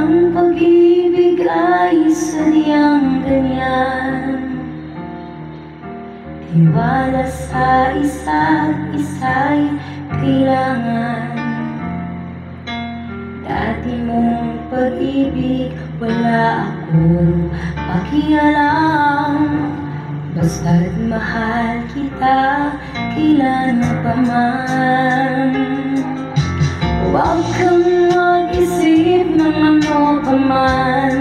Ang pag-ibig ay sadyang ganyan, tiwala sa isa't isa'y kailangan. Dati mong pag-ibig, wala akong pakialam, basta't mahal kita kailan pa man. Huwag kang mag-isip ng ano pa man,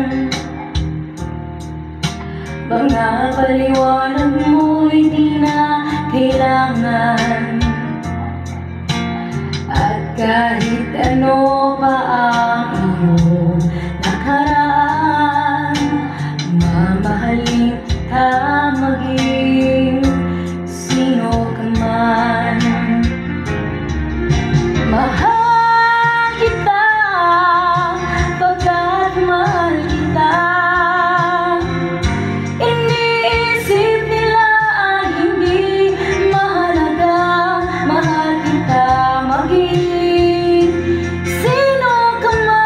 mga paliwanag mo'y di na kailangan. At kahit ano pa ang iyong nakaraan, mamahalin kita maging sino ka man. Mahal kita pagkat mahal kita. Iniisip nila ay hindi mahalaga. Mahal kita maging sino ka man.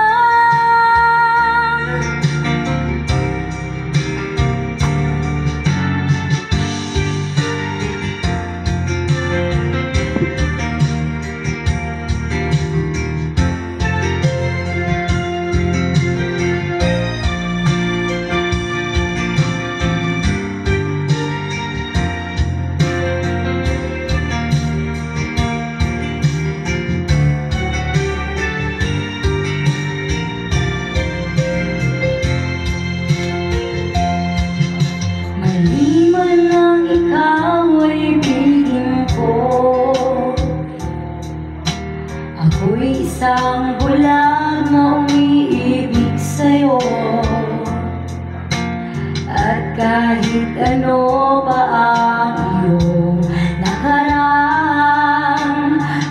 Maliban lang ikaw ay ibigin ko, ako'y isang bulag na umiibig sa'yo. At kahit ano pa ang iyong nakaraan,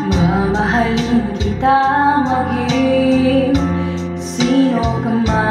mamahalin kita maging sino ka man.